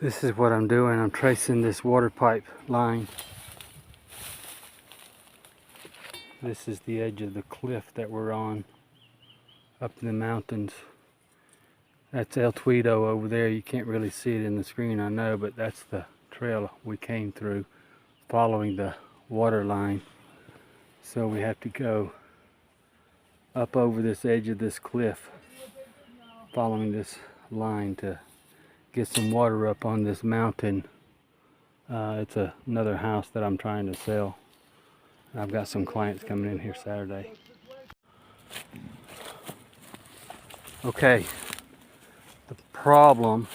This is what I'm doing. I'm tracing this water pipe line. This is the edge of the cliff that we're on up in the mountains. That's El Tweedo over there. You can't really see it in the screen, I know, but that's the trail we came through following the water line. So we have to go up over this edge of this cliff following this line to get some water up on this mountain. It's another house that I'm trying to sell. I've got some clients coming in here Saturday. Okay, the problem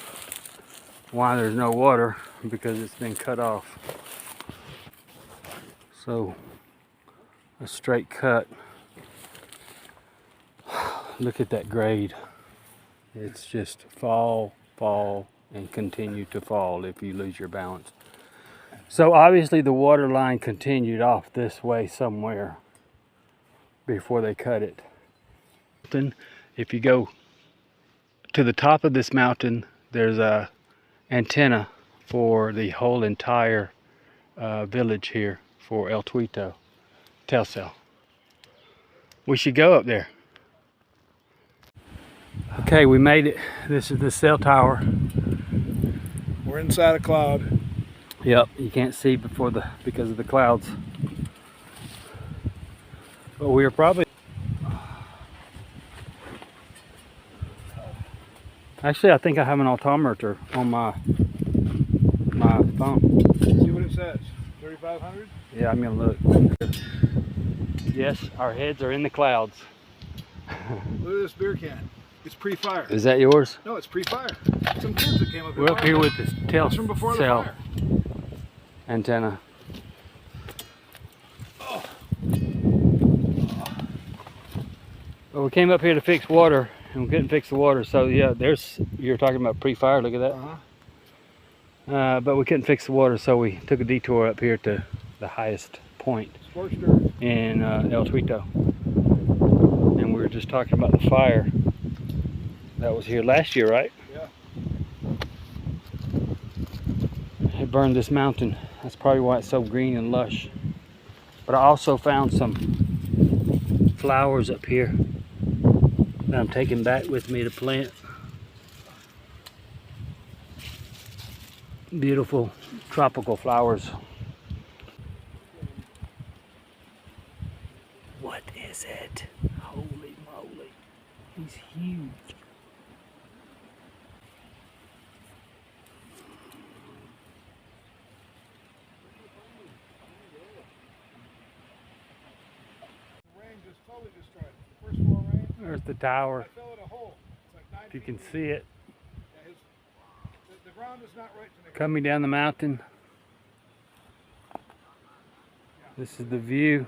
why there's no water, because it's been cut off. So a straight cut. Look at that grade. It's just fall, and continue to fall if you lose your balance. So obviously the water line continued off this way somewhere before they cut it. Then if you go to the top of this mountain, there's a antenna for the whole entire village here for El Tweedo, Telcel. We should go up there. Okay, we made it. This is the cell tower. We're inside a cloud. Yep, you can't see because of the clouds. But we are probably... Actually, I think I have an altimeter on my phone. See what it says. 3,500? Yeah, I'm gonna look. Yes, our heads are in the clouds. Look at this beer can. It's pre-fire. Is that yours? No, it's pre-fire. Some kids that came up here. We're up here with the from before the Telcel fire. antenna. Oh. Well, we came up here to fix water, and we couldn't fix the water. So yeah, you're talking about pre-fire. Look at that. But we couldn't fix the water, so we took a detour up here to the highest point in El Tweedo. And we were just talking about the fire that was here last year, right? Yeah. It burned this mountain. That's probably why it's so green and lush. But I also found some flowers up here that I'm taking back with me to plant. Beautiful tropical flowers. What is it? Holy moly. He's huge. Just totally destroyed it. First floor rain. There's the tower. I fell in a hole. It's like 9 If you feet can deep. see it. Yeah, the ground is not right to make Coming down the mountain. This is the view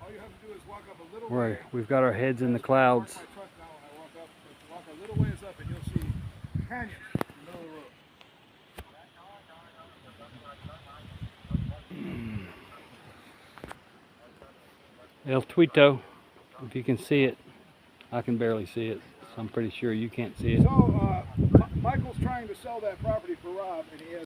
All you have to do is walk up a little where way. we've got our heads in the clouds. Park my truck now when I walk up. Just walk a little ways up and you'll see a canyon in the middle of the road. El Tweedo, if you can see it. I can barely see it, so I'm pretty sure you can't see it. So, Michael's trying to sell that property for Rob, and he has